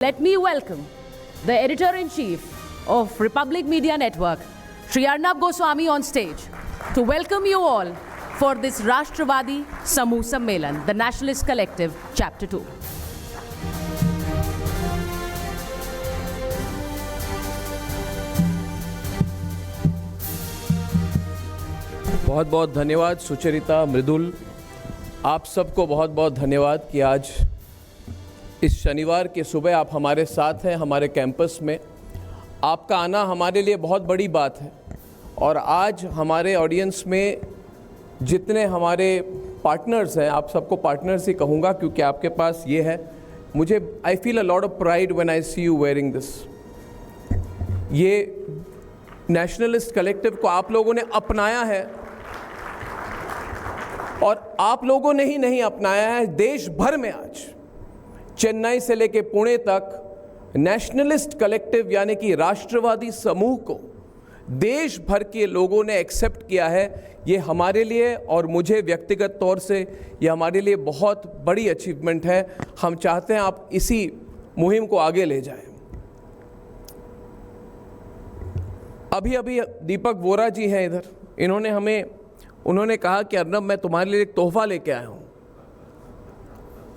Let me welcome the Editor-in-Chief of Republic Media Network, Shri Arnab Goswami, on stage to welcome you all for this Rashtravadi Samuh Sammelan, the Nationalist Collective, Chapter 2. बहुत बहुत धन्यवाद सुचरिता, मृदुल, आप सबको बहुत बहुत धन्यवाद कि आज इस शनिवार के सुबह आप हमारे साथ हैं हमारे कैंपस में। आपका आना हमारे लिए बहुत बड़ी बात है और आज हमारे ऑडियंस में जितने हमारे पार्टनर्स हैं, आप सबको पार्टनर्स ही कहूँगा क्योंकि आपके पास ये है, मुझे I feel a lot of pride when I see you wearing this. ये नेशनलिस्ट कलेक्टिव को आप लोगों ने अपनाया है और आप लोगों ने ही नहीं अपनाया है, देश भर में आज चेन्नई से लेके पुणे तक नेशनलिस्ट कलेक्टिव यानी कि राष्ट्रवादी समूह को देश भर के लोगों ने एक्सेप्ट किया है। ये हमारे लिए और मुझे व्यक्तिगत तौर से ये हमारे लिए बहुत बड़ी अचीवमेंट है। हम चाहते हैं आप इसी मुहिम को आगे ले जाएं। अभी अभी दीपक वोरा जी हैं इधर, उन्होंने कहा कि अर्नब मैं तुम्हारे लिए एक तोहफा लेके आया हूँ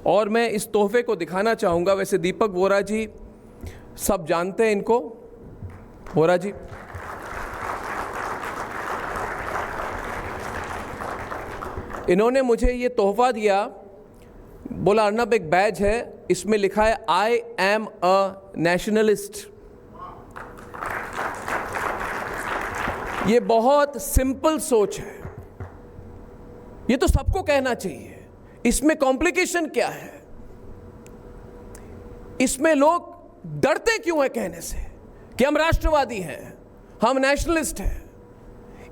और मैं इस तोहफे को दिखाना चाहूँगा। वैसे दीपक वोरा जी सब जानते हैं इनको। वोरा जी, इन्होंने मुझे ये तोहफा दिया, बोला अर्नब एक बैज है, इसमें लिखा है आई एम अ नेशनलिस्ट। ये बहुत सिंपल सोच है, ये तो सबको कहना चाहिए। इसमें कॉम्प्लिकेशन क्या है? इसमें लोग डरते क्यों हैं कहने से कि हम राष्ट्रवादी हैं, हम नेशनलिस्ट हैं?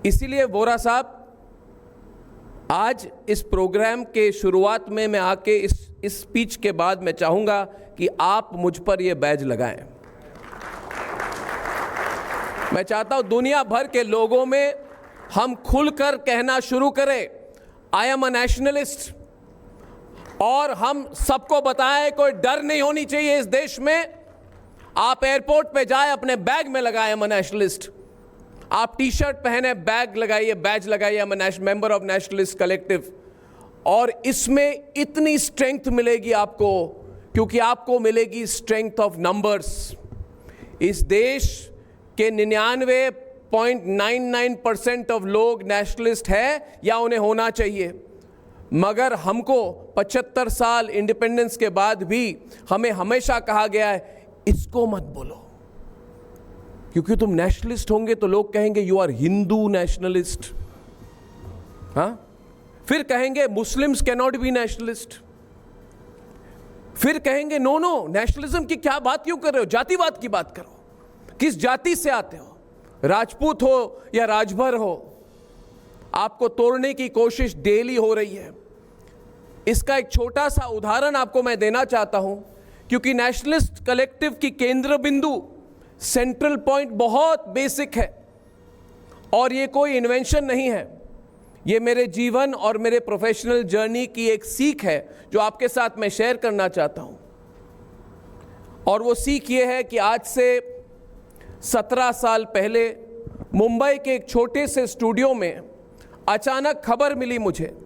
इसीलिए वोरा साहब, आज इस प्रोग्राम के शुरुआत में मैं आके इस स्पीच के बाद मैं चाहूंगा कि आप मुझ पर यह बैज लगाएं। मैं चाहता हूं दुनिया भर के लोगों में हम खुलकर कहना शुरू करें आई एम अ नेशनलिस्ट, और हम सबको बताएं कोई डर नहीं होनी चाहिए इस देश में। आप एयरपोर्ट पे जाए, अपने बैग में लगाए आई एम अ नेशनलिस्ट, आप टी शर्ट पहने, बैग लगाइए, बैज लगाइए I am a member of nationalist collective. और इसमें इतनी स्ट्रेंथ मिलेगी आपको, क्योंकि आपको मिलेगी स्ट्रेंथ ऑफ नंबर्स। इस देश के 99.99% ऑफ लोग नेशनलिस्ट है या उन्हें होना चाहिए, मगर हमको 75 साल इंडिपेंडेंस के बाद भी हमें हमेशा कहा गया है इसको मत बोलो, क्योंकि तुम नेशनलिस्ट होंगे तो लोग कहेंगे यू आर हिंदू नेशनलिस्ट। हाँ, फिर कहेंगे Muslims can not be nationalist, फिर कहेंगे नो नो नेशनलिज्म की क्या बात क्यों कर रहे हो, जातिवाद की बात करो, किस जाति से आते हो, राजपूत हो या राजभर हो। आपको तोड़ने की कोशिश डेली हो रही है। इसका एक छोटा सा उदाहरण आपको मैं देना चाहता हूं, क्योंकि नेशनलिस्ट कलेक्टिव की केंद्र बिंदु, सेंट्रल पॉइंट बहुत बेसिक है और ये कोई इन्वेंशन नहीं है। ये मेरे जीवन और मेरे प्रोफेशनल जर्नी की एक सीख है जो आपके साथ मैं शेयर करना चाहता हूं। और वो सीख ये है कि आज से 17 साल पहले मुंबई के एक छोटे से स्टूडियो में अचानक खबर मिली मुझे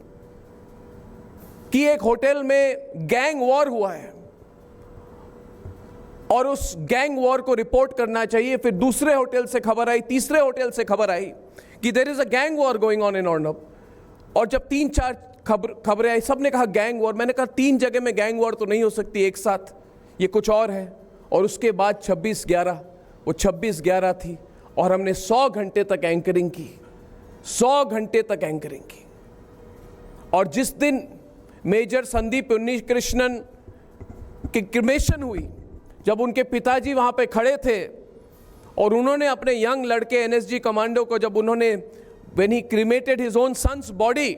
कि एक होटल में गैंग वॉर हुआ है और उस गैंग वॉर को रिपोर्ट करना चाहिए। फिर दूसरे होटल से खबर आई, तीसरे होटल से खबर आई कि there is a gang war going on in Arnab. और जब 3-4 खबरें आई, सबने कहा गैंग वॉर। मैंने कहा 3 जगह में गैंग वॉर तो नहीं हो सकती एक साथ, ये कुछ और है। और उसके बाद 26/11, वो 26/11 थी और हमने 100 घंटे तक एंकरिंग की, 100 घंटे तक एंकरिंग की। और जिस दिन मेजर संदीप उन्नीकृष्णन की क्रिमेशन हुई, जब उनके पिताजी वहां पे खड़े थे और उन्होंने अपने यंग लड़के एनएसजी कमांडो को, जब उन्होंने when he cremated his own son's body,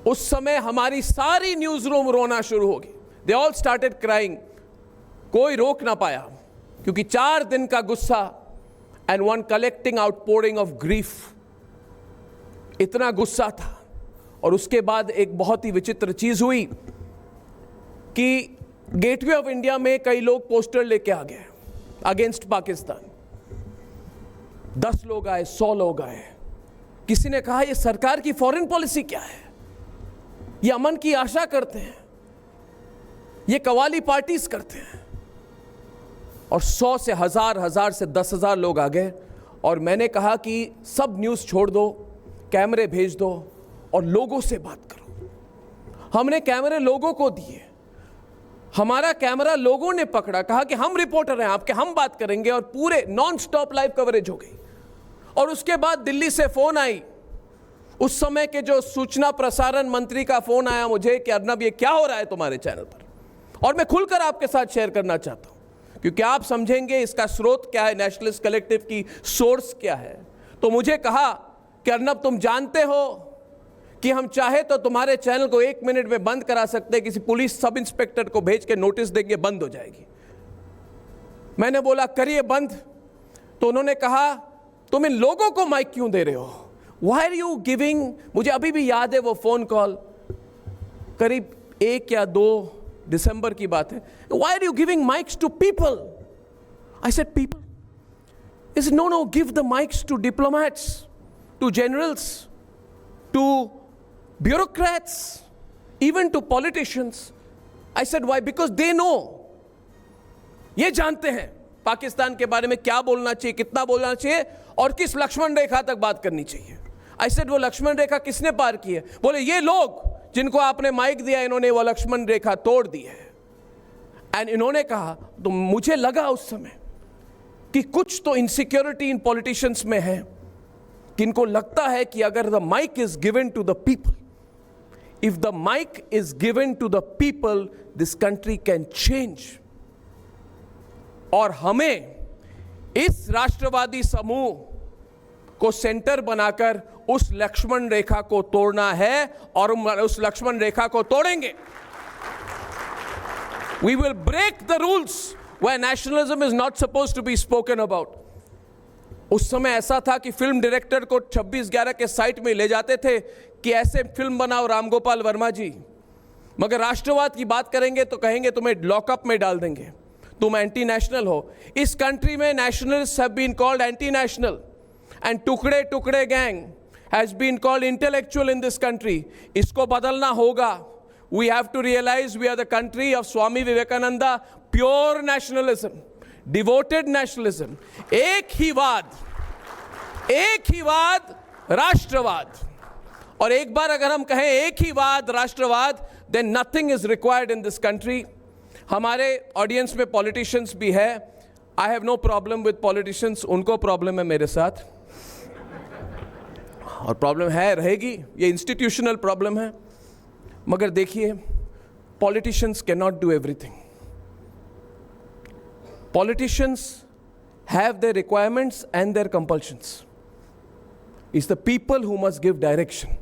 उस समय हमारी सारी न्यूज रूम रोना शुरू हो गई। They all started crying. कोई रोक ना पाया, क्योंकि 4 दिन का गुस्सा and one collecting outpouring of grief, इतना गुस्सा था। और उसके बाद एक बहुत ही विचित्र चीज हुई कि गेटवे ऑफ इंडिया में कई लोग पोस्टर लेके आ गए अगेंस्ट पाकिस्तान। 10 लोग आए, 100 लोग आए। किसी ने कहा ये सरकार की फॉरेन पॉलिसी क्या है, ये अमन की आशा करते हैं, ये कवाली पार्टीज करते हैं। और 100 से 1000, 1000 से 10,000 लोग आ गए। और मैंने कहा कि सब न्यूज़ छोड़ दो, कैमरे भेज दो और लोगों से बात करो। हमने कैमरे लोगों को दिए, हमारा कैमरा लोगों ने पकड़ा, कहा कि हम रिपोर्टर हैं आपके, हम बात करेंगे। और पूरे नॉन स्टॉप लाइव कवरेज हो गई। और उसके बाद दिल्ली से फोन आई, उस समय के जो सूचना प्रसारण मंत्री का फोन आया मुझे कि अर्नब ये क्या हो रहा है तुम्हारे चैनल पर। और मैं खुलकर आपके साथ शेयर करना चाहता हूं, क्योंकि आप समझेंगे इसका स्रोत क्या है, नेशनलिस्ट कलेक्टिव की सोर्स क्या है। तो मुझे कहा कि अर्नब तुम जानते हो कि हम चाहे तो तुम्हारे चैनल को 1 मिनट में बंद करा सकते हैं, किसी पुलिस सब इंस्पेक्टर को भेज के नोटिस देंगे, बंद हो जाएगी। मैंने बोला करिए बंद। तो उन्होंने कहा तुम इन लोगों को माइक क्यों दे रहे हो, वाई आर यू गिविंग। मुझे अभी भी याद है वो फोन कॉल, करीब 1 या 2 दिसंबर की बात है। Why are you giving mics to people. I said people is no give the mics to diplomats, to generals, to bureaucrats, even to politicians. I said why? Because they know. ये जानते हैं पाकिस्तान के बारे में क्या बोलना चाहिए, कितना बोलना चाहिए और किस लक्ष्मण रेखा तक बात करनी चाहिए। I said वो लक्ष्मण रेखा किसने पार की है? बोले ये लोग जिनको आपने माइक दिया, इन्होंने वो लक्ष्मण रेखा तोड़ दी है। एंड इन्होंने कहा, तो मुझे लगा उस समय कि कुछ तो इनसिक्योरिटी इन पॉलिटिशियंस में है, किनको लगता है कि अगर the mic is given to the people, if the mic is given to the people, this country can change. और हमें इस राष्ट्रवादी समूह को सेंटर बनाकर उस लक्ष्मण रेखा को तोड़ना है और उस लक्ष्मण रेखा को तोड़ेंगे। We will break the rules where nationalism is not supposed to be spoken about. उस समय ऐसा था कि फिल्म डायरेक्टर को 26/11 के साइट में ले जाते थे कि ऐसे फिल्म बनाओ रामगोपाल वर्मा जी, मगर राष्ट्रवाद की बात करेंगे तो कहेंगे तुम्हें लॉकअप में डाल देंगे, तुम एंटी नेशनल हो। इस कंट्री में nationalist have been called anti national and टुकड़े टुकड़े gang has been called intellectual in this country. इसको बदलना होगा। We have to realise we are the country of Swami Vivekananda, pure nationalism, devoted nationalism, एक ही वाद राष्ट्रवाद। और एक बार अगर हम कहें एक ही वाद राष्ट्रवाद, then nothing is required in this country. हमारे ऑडियंस में पॉलिटिशियंस भी है। I have no problem with politicians, उनको प्रॉब्लम है मेरे साथ, और प्रॉब्लम है, रहेगी, ये इंस्टीट्यूशनल प्रॉब्लम है। मगर देखिए, politicians can not do everything. Politicians have their requirements and their compulsions. It's the people who must give direction.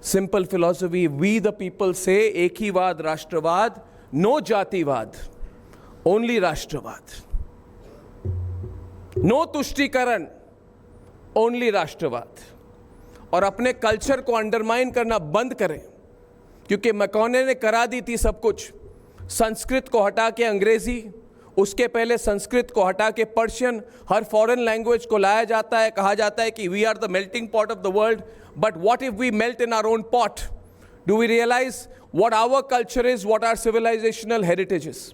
Simple philosophy, we the people say एक ही वाद राष्ट्रवाद, no जातिवाद, only राष्ट्रवाद। No तुष्टीकरण, only राष्ट्रवाद। और अपने कल्चर को अंडरमाइन करना बंद करें, क्योंकि मैकॉने ने करा दी थी सब कुछ। संस्कृत को हटा के अंग्रेजी, उसके पहले संस्कृत को हटा के पर्शियन, हर फॉरेन लैंग्वेज को लाया जाता है, कहा जाता है कि we are the melting pot of the world. But what if we melt in our own pot? Do we realise what our culture is, what are civilisational heritages?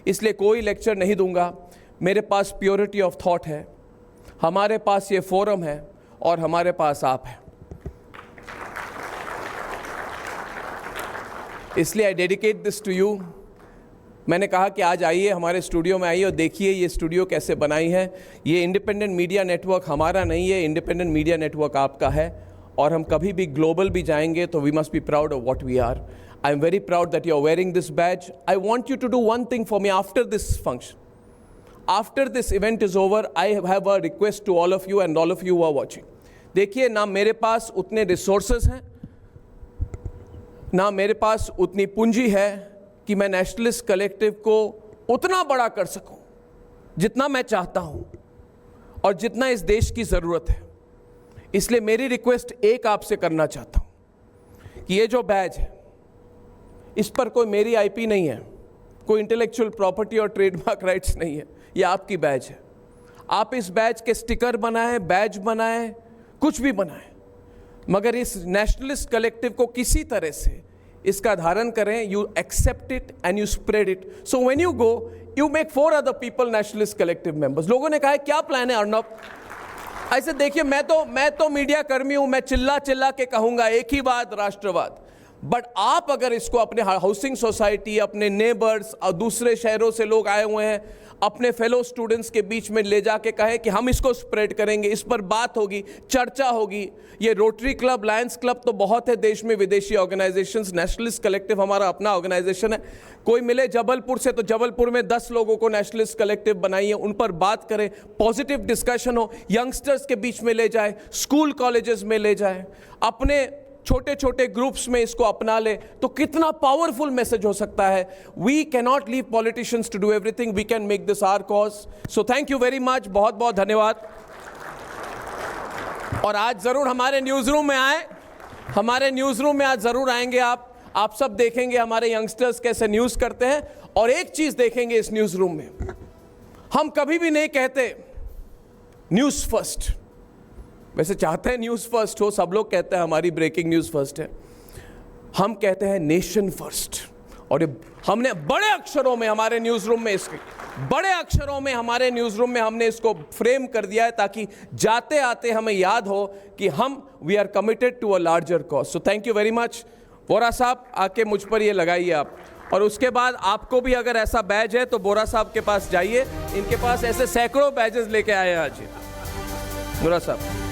इसलिए कोई लेक्चर नहीं दूंगा, मेरे पास प्योरिटी ऑफ थॉट है, हमारे पास ये forum है और हमारे पास आप हैं। इसलिए I dedicate this to you. मैंने कहा कि आज आइए, हमारे स्टूडियो में आइए और देखिए ये स्टूडियो कैसे बनाई है। ये इंडिपेंडेंट मीडिया नेटवर्क हमारा नहीं है, इंडिपेंडेंट मीडिया नेटवर्क आपका है। और हम कभी भी ग्लोबल भी जाएंगे तो we must be proud of what we are. I am very proud that you are wearing this badge. I want you to do one thing for me after this function, after this event is over. I have a request to all of you and all of you are watching. देखिए, ना मेरे पास उतने resources हैं, ना मेरे पास उतनी पूंजी है कि मैं नेशनलिस्ट कलेक्टिव को उतना बड़ा कर सकूं जितना मैं चाहता हूं और जितना इस देश की ज़रूरत है। इसलिए मेरी रिक्वेस्ट एक आपसे करना चाहता हूं कि ये जो बैज है, इस पर कोई मेरी आईपी नहीं है, कोई इंटेलेक्चुअल प्रॉपर्टी और ट्रेडमार्क राइट्स नहीं है, ये आपकी बैज है। आप इस बैज के स्टिकर बनाएं, बैज बनाएं, कुछ भी बनाएं, मगर इस नेशनलिस्ट कलेक्टिव को किसी तरह से इसका धारण करें। You accept it and you spread it. So when you go, you make 4 other people nationalist collective members. लोगों ने कहा है क्या प्लान है अर्नब? ऐसे देखिए, मैं तो मीडिया कर्मी हूं, मैं चिल्ला चिल्ला के कहूंगा एक ही बात, राष्ट्रवाद। बट आप अगर इसको अपने हाउसिंग सोसाइटी, अपने नेबर्स और दूसरे शहरों से लोग आए हुए हैं, अपने फेलो स्टूडेंट्स के बीच में ले जाके कहे कि हम इसको स्प्रेड करेंगे, इस पर बात होगी, चर्चा होगी। ये रोटरी क्लब, लायंस क्लब तो बहुत है देश में, विदेशी ऑर्गेनाइजेशंस। नेशनलिस्ट कलेक्टिव हमारा अपना ऑर्गेनाइजेशन है। कोई मिले जबलपुर से तो जबलपुर में 10 लोगों को नेशनलिस्ट कलेक्टिव बनाइए, उन पर बात करें, पॉजिटिव डिस्कशन हो, यंगस्टर्स के बीच में ले जाए, स्कूल कॉलेजेस में ले जाए, अपने छोटे छोटे ग्रुप्स में इसको अपना ले, तो कितना पावरफुल मैसेज हो सकता है। We cannot leave politicians to do everything, we can make this our cause. So thank you very much, बहुत बहुत धन्यवाद। और आज जरूर हमारे न्यूज रूम में आए, हमारे न्यूज रूम में आज जरूर आएंगे आप सब देखेंगे हमारे यंगस्टर्स कैसे न्यूज करते हैं। और एक चीज देखेंगे इस न्यूज रूम में, हम कभी भी नहीं कहते न्यूज फर्स्ट। वैसे चाहते हैं न्यूज़ फर्स्ट हो, सब लोग कहते हैं हमारी ब्रेकिंग न्यूज़ फर्स्ट है। हम कहते हैं नेशन फर्स्ट। और ये हमने बड़े अक्षरों में हमारे न्यूज़ रूम में, इसके बड़े अक्षरों में हमारे न्यूज़ रूम में हमने इसको फ्रेम कर दिया है, ताकि जाते आते हमें याद हो कि we are committed to a larger cause. So thank you very much. Bora साहब आके मुझ पर ये लगाइए आप। और उसके बाद आपको भी अगर ऐसा बैज है तो बोरा साहब के पास जाइए, इनके पास ऐसे सैकड़ों बैजेस लेके आए हैं आज। बोरा साहब।